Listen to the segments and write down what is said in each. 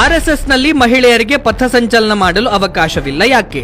RSS ನಲ್ಲಿ ಮಹಿಳೆಯರಿಗೆ ಪಥಸಂಚಲನ ಮಾಡಲು ಅವಕಾಶವಿಲ್ಲ ಯಾಕೆ?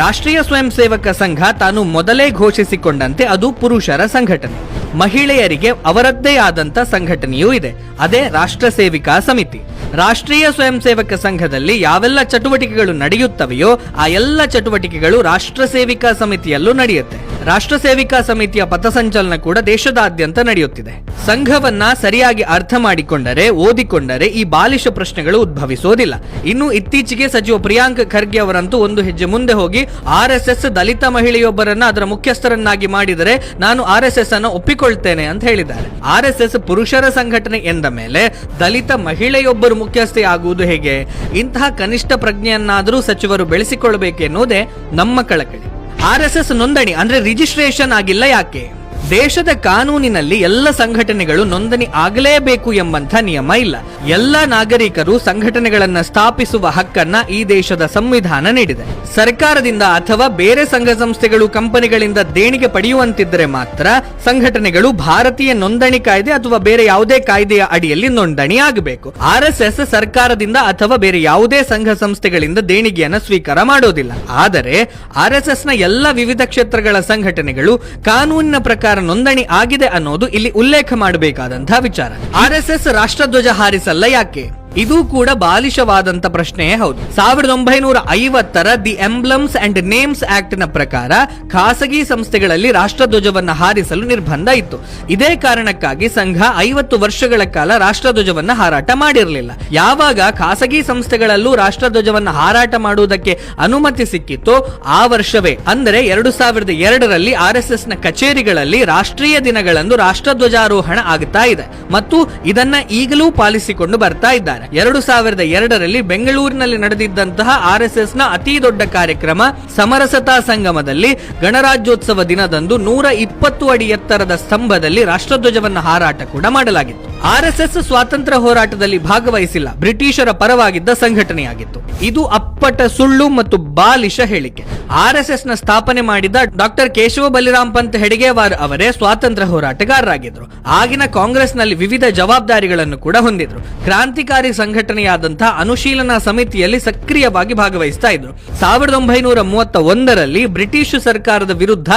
ರಾಷ್ಟ್ರೀಯ ಸ್ವಯಂ ಸೇವಕ ಸಂಘ ತಾನು ಮೊದಲೇ ಘೋಷಿಸಿಕೊಂಡಂತೆ ಅದು ಪುರುಷರ ಸಂಘಟನೆ. ಮಹಿಳೆಯರಿಗೆ ಅವರದ್ದೇ ಆದಂತ ಸಂಘಟನೆಯೂ ಇದೆ, ಅದೇ ರಾಷ್ಟ್ರ ಸೇವಿಕಾ ಸಮಿತಿ. ರಾಷ್ಟ್ರೀಯ ಸ್ವಯಂ ಸೇವಕ ಸಂಘದಲ್ಲಿ ಯಾವೆಲ್ಲ ಚಟುವಟಿಕೆಗಳು ನಡೆಯುತ್ತವೆಯೋ ಆ ಎಲ್ಲ ಚಟುವಟಿಕೆಗಳು ರಾಷ್ಟ್ರ ಸೇವಿಕಾ ಸಮಿತಿಯಲ್ಲೂ ನಡೆಯುತ್ತೆ. ರಾಷ್ಟ್ರ ಸೇವಿಕಾ ಸಮಿತಿಯ ಪಥಸಂಚಲನ ಕೂಡ ದೇಶದಾದ್ಯಂತ ನಡೆಯುತ್ತಿದೆ. ಸಂಘವನ್ನ ಸರಿಯಾಗಿ ಅರ್ಥ ಮಾಡಿಕೊಂಡರೆ, ಓದಿಕೊಂಡರೆ ಈ ಬಾಲಿಶ ಪ್ರಶ್ನೆಗಳು ಉದ್ಭವಿಸೋದಿಲ್ಲ. ಇನ್ನು ಇತ್ತೀಚೆಗೆ ಸಚಿವ ಪ್ರಿಯಾಂಕ್ ಖರ್ಗೆ ಅವರಂತೂ ಒಂದು ಹೆಜ್ಜೆ ಮುಂದೆ ಹೋಗಿ ಆರ್ಎಸ್ಎಸ್ ದಲಿತ ಮಹಿಳೆಯೊಬ್ಬರನ್ನ ಅದರ ಮುಖ್ಯಸ್ಥರನ್ನಾಗಿ ಮಾಡಿದರೆ ನಾನು ಆರ್ಎಸ್ಎಸ್ ಅನ್ನು ಒಪ್ಪಿಕೊಳ್ತೇನೆ ಅಂತ ಹೇಳಿದ್ದಾರೆ. ಆರ್ಎಸ್ಎಸ್ ಪುರುಷರ ಸಂಘಟನೆ ಎಂದ ಮೇಲೆ ದಲಿತ ಮಹಿಳೆಯೊಬ್ಬರು ಮುಖ್ಯಸ್ಥೆ ಆಗುವುದು ಹೇಗೆ? ಇಂತಹ ಕನಿಷ್ಠ ಪ್ರಜ್ಞೆಯನ್ನಾದರೂ ಸಚಿವರು ಬೆಳೆಸಿಕೊಳ್ಳಬೇಕೆನ್ನುವುದೇ ನಮ್ಮ ಕಳಕಳಿ. ಆರ್ಎಸ್ಎಸ್ ನೋಂದಣಿ ಅಂದ್ರೆ ರಿಜಿಸ್ಟ್ರೇಷನ್ ಆಗಿಲ್ಲ ಯಾಕೆ? ದೇಶದ ಕಾನೂನಿನಲ್ಲಿ ಎಲ್ಲ ಸಂಘಟನೆಗಳು ನೋಂದಣಿ ಆಗಲೇಬೇಕು ಎಂಬಂಥ ನಿಯಮ ಇಲ್ಲ. ಎಲ್ಲ ನಾಗರಿಕರು ಸಂಘಟನೆಗಳನ್ನ ಸ್ಥಾಪಿಸುವ ಹಕ್ಕನ್ನ ಈ ದೇಶದ ಸಂವಿಧಾನ ನೀಡಿದೆ. ಸರ್ಕಾರದಿಂದ ಅಥವಾ ಬೇರೆ ಸಂಘ ಸಂಸ್ಥೆಗಳು ಕಂಪನಿಗಳಿಂದ ದೇಣಿಗೆ ಪಡೆಯುವಂತಿದ್ದರೆ ಮಾತ್ರ ಸಂಘಟನೆಗಳು ಭಾರತೀಯ ನೋಂದಣಿ ಕಾಯ್ದೆ ಅಥವಾ ಬೇರೆ ಯಾವುದೇ ಕಾಯ್ದೆಯ ಅಡಿಯಲ್ಲಿ ನೋಂದಣಿ ಆಗಬೇಕು. ಆರ್ಎಸ್ಎಸ್ ಸರ್ಕಾರದಿಂದ ಅಥವಾ ಬೇರೆ ಯಾವುದೇ ಸಂಘ ಸಂಸ್ಥೆಗಳಿಂದ ದೇಣಿಗೆಯನ್ನು ಸ್ವೀಕಾರ ಮಾಡೋದಿಲ್ಲ. ಆದರೆ ಆರ್ಎಸ್ಎಸ್ ನ ಎಲ್ಲ ವಿವಿಧ ಕ್ಷೇತ್ರಗಳ ಸಂಘಟನೆಗಳು ಕಾನೂನಿನ ಪ್ರಕಾರ ನೋಂದಣಿ ಆಗಿದೆ ಅನ್ನೋದು ಇಲ್ಲಿ ಉಲ್ಲೇಖ ಮಾಡಬೇಕಾದಂತಹ ವಿಚಾರ. ಆರ್ಎಸ್ಎಸ್ ರಾಷ್ಟ್ರಧ್ವಜ ಹಾರಿಸಲ್ಲ ಯಾಕೆ? ಇದು ಕೂಡ ಬಾಲಿಶವಾದಂತ ಪ್ರಶ್ನೆಯೇ ಹೌದು. 1950 the emblems and names act ನ ಪ್ರಕಾರ ಖಾಸಗಿ ಸಂಸ್ಥೆಗಳಲ್ಲಿ ರಾಷ್ಟ್ರಧ್ವಜವನ್ನ ಹಾರಿಸಲು ನಿರ್ಬಂಧ ಇತ್ತು. ಇದೇ ಕಾರಣಕ್ಕಾಗಿ ಸಂಘ 50 ವರ್ಷಗಳ ಕಾಲ ರಾಷ್ಟ್ರಧ್ವಜವನ್ನ ಹಾರಾಟ ಮಾಡಿರಲಿಲ್ಲ. ಯಾವಾಗ ಖಾಸಗಿ ಸಂಸ್ಥೆಗಳಲ್ಲೂ ರಾಷ್ಟ್ರಧ್ವಜವನ್ನ ಹಾರಾಟ ಮಾಡುವುದಕ್ಕೆ ಅನುಮತಿ ಸಿಕ್ಕಿತ್ತು ಆ ವರ್ಷವೇ ಅಂದರೆ 2002ರಲ್ಲಿ ಆರ್ಎಸ್ಎಸ್ ನ ಕಚೇರಿಗಳಲ್ಲಿ ರಾಷ್ಟ್ರೀಯ ದಿನಗಳಂದು ರಾಷ್ಟ್ರಧ್ವಜಾರೋಹಣ ಆಗುತ್ತಾ ಇದೆ ಮತ್ತು ಇದನ್ನ ಈಗಲೂ ಪಾಲಿಸಿಕೊಂಡು ಬರ್ತಾ ಇದ್ದಾರೆ. 2002ರಲ್ಲಿ ಬೆಂಗಳೂರಿನಲ್ಲಿ ನಡೆದಿದ್ದಂತಹ ಆರ್ಎಸ್ಎಸ್ ನ ಅತಿ ದೊಡ್ಡ ಕಾರ್ಯಕ್ರಮ ಸಮರಸತಾ ಸಂಗಮದಲ್ಲಿ ಗಣರಾಜ್ಯೋತ್ಸವ ದಿನದಂದು 120 ಅಡಿ ಎತ್ತರದ ಸ್ತಂಭದಲ್ಲಿ ರಾಷ್ಟ್ರಧ್ವಜವನ್ನು ಹಾರಾಟ ಕೂಡ ಮಾಡಲಾಗಿತ್ತು. ಆರ್ಎಸ್ಎಸ್ ಸ್ವಾತಂತ್ರ್ಯ ಹೋರಾಟದಲ್ಲಿ ಭಾಗವಹಿಸಿಲ್ಲ, ಬ್ರಿಟಿಷರ ಪರವಾಗಿದ್ದ ಸಂಘಟನೆಯಾಗಿತ್ತು. ಇದು ಅಪ್ಪಟ ಸುಳ್ಳು ಮತ್ತು ಬಾಲಿಶ ಹೇಳಿಕೆ. ಆರ್ಎಸ್ಎಸ್ ನ ಸ್ಥಾಪನೆ ಮಾಡಿದ ಡಾಕ್ಟರ್ ಕೇಶವ ಬಲಿರಾಮ್ ಪಂತ್ ಹೆಡ್ಗೇವಾರ್ ಅವರೇ ಸ್ವಾತಂತ್ರ್ಯ ಹೋರಾಟಗಾರರಾಗಿದ್ರು. ಆಗಿನ ಕಾಂಗ್ರೆಸ್ ನಲ್ಲಿ ವಿವಿಧ ಜವಾಬ್ದಾರಿಗಳನ್ನು ಕೂಡ ಹೊಂದಿದ್ರು. ಕ್ರಾಂತಿಕಾರಿ ಸಂಘಟನೆಯಾದಂತಹ ಅನುಶೀಲನಾ ಸಮಿತಿಯಲ್ಲಿ ಸಕ್ರಿಯವಾಗಿ ಭಾಗವಹಿಸ್ತಾ ಇದ್ರು. 1931ರಲ್ಲಿ ಬ್ರಿಟಿಷ್ ಸರ್ಕಾರದ ವಿರುದ್ಧ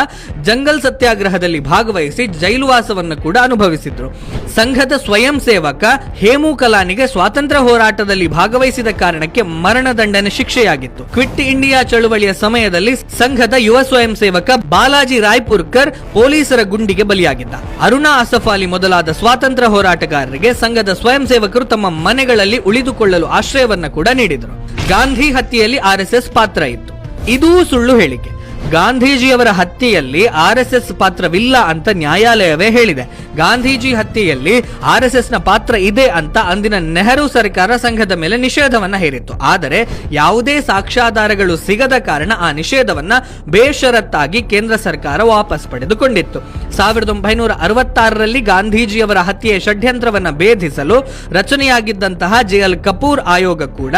ಜಂಗಲ್ ಸತ್ಯಾಗ್ರಹದಲ್ಲಿ ಭಾಗವಹಿಸಿ ಜೈಲುವಾಸವನ್ನು ಕೂಡ ಅನುಭವಿಸಿದ್ರು. ಸಂಘದ ಸ್ವಯಂ ಸೇವಕ ಹೇಮು ಕಲಾನಿಗೆ ಸ್ವಾತಂತ್ರ್ಯ ಹೋರಾಟದಲ್ಲಿ ಭಾಗವಹಿಸಿದ ಕಾರಣಕ್ಕೆ ಮರಣದಂಡನೆ ಶಿಕ್ಷೆಯಾಗಿತ್ತು. ಕ್ವಿಟ್ ಇಂಡಿಯಾ ಚಳುವಳಿಯ ಸಮಯದಲ್ಲಿ ಸಂಘದ ಯುವ ಸ್ವಯಂ ಸೇವಕ ಬಾಲಾಜಿ ರಾಯ್ಪುರ್ಕರ್ ಪೊಲೀಸರ ಗುಂಡಿಗೆ ಬಲಿಯಾಗಿದ್ದ. ಅರುಣಾ ಅಸಫ್ ಅಲಿ ಮೊದಲಾದ ಸ್ವಾತಂತ್ರ್ಯ ಹೋರಾಟಗಾರರಿಗೆ ಸಂಘದ ಸ್ವಯಂ ಸೇವಕರು ತಮ್ಮ ಮನೆಗಳಲ್ಲಿ ಉಳಿದುಕೊಳ್ಳಲು ಆಶ್ರಯವನ್ನ ಕೂಡ ನೀಡಿದರು. ಗಾಂಧಿ ಹತ್ಯೆಯಲ್ಲಿ ಆರ್ಎಸ್ಎಸ್ ಪಾತ್ರ ಇತ್ತು. ಇದೂ ಸುಳ್ಳು ಹೇಳಿಕೆ. ಗಾಂಧೀಜಿಯವರ ಹತ್ಯೆಯಲ್ಲಿ ಆರ್ಎಸ್ಎಸ್ ಪಾತ್ರವಿಲ್ಲ ಅಂತ ನ್ಯಾಯಾಲಯವೇ ಹೇಳಿದೆ. ಗಾಂಧೀಜಿ ಹತ್ಯೆಯಲ್ಲಿ ಆರ್ಎಸ್ಎಸ್ ನ ಪಾತ್ರ ಇದೆ ಅಂತ ಅಂದಿನ ನೆಹರು ಸರ್ಕಾರ ಸಂಘದ ಮೇಲೆ ನಿಷೇಧವನ್ನ ಹೇರಿತ್ತು. ಆದರೆ ಯಾವುದೇ ಸಾಕ್ಷ್ಯಾಧಾರಗಳು ಸಿಗದ ಕಾರಣ ಆ ನಿಷೇಧವನ್ನ ಬೇಷರತ್ತಾಗಿ ಕೇಂದ್ರ ಸರ್ಕಾರ ವಾಪಸ್ ಪಡೆದುಕೊಂಡಿತ್ತು. 1966ರಲ್ಲಿ ಗಾಂಧೀಜಿಯವರ ಹತ್ಯೆಯ ಷಡ್ಯಂತ್ರವನ್ನ ಭೇದಿಸಲು ರಚನೆಯಾಗಿದ್ದಂತಹ ಜೆಎಲ್ ಕಪೂರ್ ಆಯೋಗ ಕೂಡ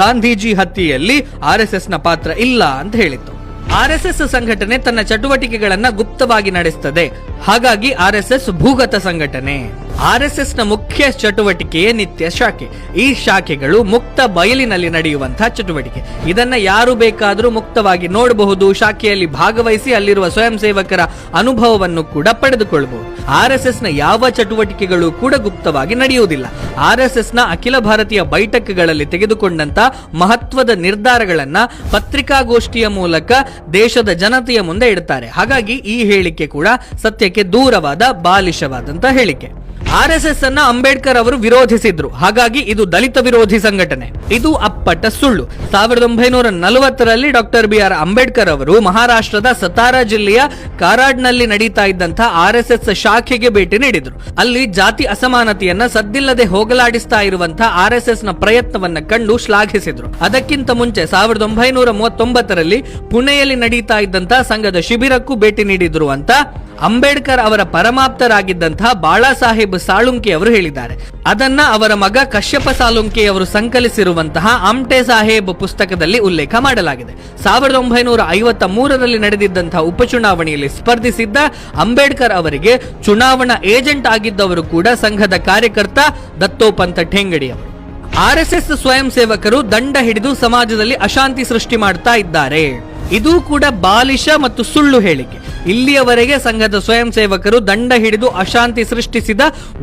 ಗಾಂಧೀಜಿ ಹತ್ಯೆಯಲ್ಲಿ ಆರ್ಎಸ್ಎಸ್ ನ ಪಾತ್ರ ಇಲ್ಲ ಅಂತ ಹೇಳಿತ್ತು. ಆರ್ಎಸ್ಎಸ್ ಸಂಘಟನೆ ತನ್ನ ಚಟುವಟಿಕೆಗಳನ್ನ ಗುಪ್ತವಾಗಿ ನಡೆಸುತ್ತದೆ, ಹಾಗಾಗಿ ಆರ್ಎಸ್ಎಸ್ ಭೂಗತ ಸಂಘಟನೆ. ಆರ್ಎಸ್ಎಸ್ ನ ಮುಖ್ಯ ಚಟುವಟಿಕೆಯೇ ನಿತ್ಯ ಶಾಖೆ. ಈ ಶಾಖೆಗಳು ಮುಕ್ತ ಬಯಲಿನಲ್ಲಿ ನಡೆಯುವಂತಹ ಚಟುವಟಿಕೆ. ಇದನ್ನ ಯಾರು ಬೇಕಾದರೂ ಮುಕ್ತವಾಗಿ ನೋಡಬಹುದು, ಶಾಖೆಯಲ್ಲಿ ಭಾಗವಹಿಸಿ ಅಲ್ಲಿರುವ ಸ್ವಯಂ ಸೇವಕರ ಅನುಭವವನ್ನು ಕೂಡ ಪಡೆದುಕೊಳ್ಳಬಹುದು. ಆರ್ಎಸ್ಎಸ್ ನ ಯಾವ ಚಟುವಟಿಕೆಗಳು ಕೂಡ ಗುಪ್ತವಾಗಿ ನಡೆಯುವುದಿಲ್ಲ. ಆರ್ಎಸ್ಎಸ್ ನ ಅಖಿಲ ಭಾರತೀಯ ಬೈಠಕ್ಗಳಲ್ಲಿ ತೆಗೆದುಕೊಂಡಂತ ಮಹತ್ವದ ನಿರ್ಧಾರಗಳನ್ನ ಪತ್ರಿಕಾಗೋಷ್ಠಿಯ ಮೂಲಕ ದೇಶದ ಜನತೆಯ ಮುಂದೆ ಇಡುತ್ತಾರೆ. ಹಾಗಾಗಿ ಈ ಹೇಳಿಕೆ ಕೂಡ ಸತ್ಯಕ್ಕೆ ದೂರವಾದ ಬಾಲಿಶವಾದಂತ ಹೇಳಿಕೆ. ಆರ್ಎಸ್ಎಸ್ ಅನ್ನ ಅಂಬೇಡ್ಕರ್ ಅವರು ವಿರೋಧಿಸಿದ್ರು, ಹಾಗಾಗಿ ಇದು ದಲಿತ ವಿರೋಧಿ ಸಂಘಟನೆ. ಇದು ಅಪ್ಪಟ ಸುಳ್ಳು. 1940ರಲ್ಲಿ ಡಾಕ್ಟರ್ ಬಿ ಆರ್ ಅಂಬೇಡ್ಕರ್ ಅವರು ಮಹಾರಾಷ್ಟ್ರದ ಸತಾರಾ ಜಿಲ್ಲೆಯ ಕಾರಾಡ್ನಲ್ಲಿ ನಡೀತಾ ಇದ್ದಂತಹ ಆರ್ಎಸ್ಎಸ್ ಶಾಖೆಗೆ ಭೇಟಿ ನೀಡಿದ್ರು. ಅಲ್ಲಿ ಜಾತಿ ಅಸಮಾನತೆಯನ್ನ ಸದ್ದಿಲ್ಲದೆ ಹೋಗಲಾಡಿಸ್ತಾ ಇರುವಂತಹ ಆರ್ಎಸ್ಎಸ್ ನ ಪ್ರಯತ್ನವನ್ನ ಕಂಡು ಶ್ಲಾಘಿಸಿದ್ರು. ಅದಕ್ಕಿಂತ ಮುಂಚೆ 1939ರಲ್ಲಿ ಪುಣೆಯಲ್ಲಿ ನಡೀತಾ ಇದ್ದಂತಹ ಸಂಘದ ಶಿಬಿರಕ್ಕೂ ಭೇಟಿ ನೀಡಿದ್ರು ಅಂತ ಅಂಬೇಡ್ಕರ್ ಅವರ ಪರಮಾಪ್ತರಾಗಿದ್ದಂತಹ ಬಾಳಾ ಸಾಹೇಬ್ ಸಾಳುಂಕೆ ಅವರು ಹೇಳಿದ್ದಾರೆ. ಅದನ್ನ ಅವರ ಮಗ ಕಶ್ಯಪ ಸಾಳುಂಕೆ ಅವರು ಸಂಕಲಿಸಿರುವಂತಹ ಆಮ್ಟೆ ಸಾಹೇಬ್ ಪುಸ್ತಕದಲ್ಲಿ ಉಲ್ಲೇಖ ಮಾಡಲಾಗಿದೆ. 1953ರಲ್ಲಿ ನಡೆದಿದ್ದಂತಹ ಉಪಚುನಾವಣೆಯಲ್ಲಿ ಸ್ಪರ್ಧಿಸಿದ್ದ ಅಂಬೇಡ್ಕರ್ ಅವರಿಗೆ ಚುನಾವಣಾ ಏಜೆಂಟ್ ಆಗಿದ್ದವರು ಕೂಡ ಸಂಘದ ಕಾರ್ಯಕರ್ತ ದತ್ತೋಪಂತ ಠೇಂಗಡಿ ಅವರು. RSS ಸ್ವಯಂ ಸೇವಕರು ದಂಡ ಹಿಡಿದು ಸಮಾಜದಲ್ಲಿ ಅಶಾಂತಿ ಸೃಷ್ಟಿ ಮಾಡ್ತಾ ಇದ್ದಾರೆ. ಇದು ಕೂಡ ಬಾಲಿಶ ಮತ್ತು ಸುಳ್ಳು ಹೇಳಿಕೆ. ಇಲ್ಲಿಯವರೆಗೆ ಸಂಘದ ಸ್ವಯಂ ಸೇವಕರು ದಂಡ ಹಿಡಿದು ಅಶಾಂತಿ ಸೃಷ್ಟಿಸಿದ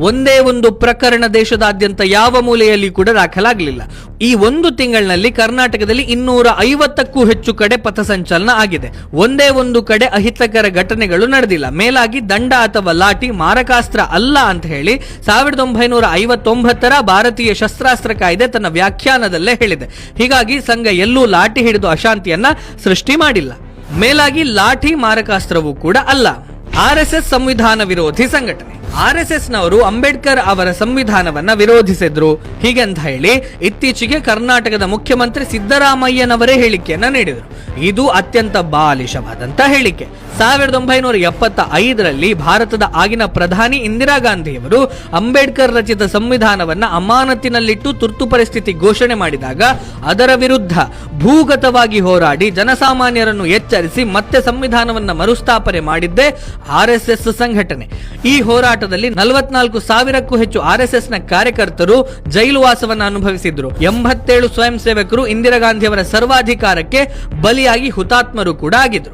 ಒಂದೇ ಒಂದು ಪ್ರಕರಣ ದೇಶದಾದ್ಯಂತ ಯಾವ ಮೂಲೆಯಲ್ಲಿ ಕೂಡ ದಾಖಲಾಗಲಿಲ್ಲ. ಈ ಒಂದು ತಿಂಗಳಿನಲ್ಲಿ ಕರ್ನಾಟಕದಲ್ಲಿ 250ಕ್ಕೂ ಹೆಚ್ಚು ಕಡೆ ಪಥಸಂಚಲನ ಆಗಿದೆ. ಒಂದೇ ಒಂದು ಕಡೆ ಅಹಿತಕರ ಘಟನೆಗಳು ನಡೆದಿಲ್ಲ. ಮೇಲಾಗಿ ದಂಡ ಅಥವಾ ಲಾಠಿ ಮಾರಕಾಸ್ತ್ರ ಅಲ್ಲ ಅಂತ ಹೇಳಿ 1959ರ ಭಾರತೀಯ ಶಸ್ತ್ರಾಸ್ತ್ರ ಕಾಯ್ದೆ ತನ್ನ ವ್ಯಾಖ್ಯಾನದಲ್ಲೇ ಹೇಳಿದೆ. ಹೀಗಾಗಿ ಸಂಘ ಎಲ್ಲೂ ಲಾಠಿ ಹಿಡಿದು ಅಶಾಂತಿಯನ್ನ ಸೃಷ್ಟಿ ಮಾಡಿಲ್ಲ. ಮೇಲಾಗಿ ಲಾಠಿ ಮಾರಕಾಸ್ತ್ರವೂ ಕೂಡ ಅಲ್ಲ. RSS ಸಂವಿಧಾನ ವಿರೋಧಿ ಸಂಘಟನೆ. RSS ನವರು ಅಂಬೇಡ್ಕರ್ ಅವರ ಸಂವಿಧಾನವನ್ನ ವಿರೋಧಿಸಿದ್ರು ಹೀಗಂತ ಹೇಳಿ ಇತ್ತೀಚೆಗೆ ಕರ್ನಾಟಕದ ಮುಖ್ಯಮಂತ್ರಿ ಸಿದ್ದರಾಮಯ್ಯನವರೇ ಹೇಳಿಕೆಯನ್ನ ನೀಡಿದರು. ಇದು ಅತ್ಯಂತ ಬಾಲಿಶವಾದಂತ ಹೇಳಿಕೆ. 1975ರಲ್ಲಿ ಭಾರತದ ಆಗಿನ ಪ್ರಧಾನಿ ಇಂದಿರಾ ಗಾಂಧಿಯವರು ಅಂಬೇಡ್ಕರ್ ರಚಿತ ಸಂವಿಧಾನವನ್ನ ಅಮಾನತಿನಲ್ಲಿಟ್ಟು ತುರ್ತು ಪರಿಸ್ಥಿತಿ ಘೋಷಣೆ ಮಾಡಿದಾಗ ಅದರ ವಿರುದ್ಧ ಭೂಗತವಾಗಿ ಹೋರಾಡಿ ಜನಸಾಮಾನ್ಯರನ್ನು ಎಚ್ಚರಿಸಿ ಮತ್ತೆ ಸಂವಿಧಾನವನ್ನ ಮರುಸ್ಥಾಪನೆ ಮಾಡಿದ್ದೇ RSS ಸಂಘಟನೆ. ಈ ಹೋರಾಟದಲ್ಲಿ 44,000ಕ್ಕೂ ಹೆಚ್ಚು RSS ನ ಕಾರ್ಯಕರ್ತರು ಜೈಲು ವಾಸವನ್ನು ಅನುಭವಿಸಿದ್ರು. 87 ಸ್ವಯಂ ಸೇವಕರು ಇಂದಿರಾ ಗಾಂಧಿಯವರ ಸರ್ವಾಧಿಕಾರಕ್ಕೆ ಬಲಿಯಾಗಿ ಹುತಾತ್ಮರು ಕೂಡ ಆಗಿದ್ರು.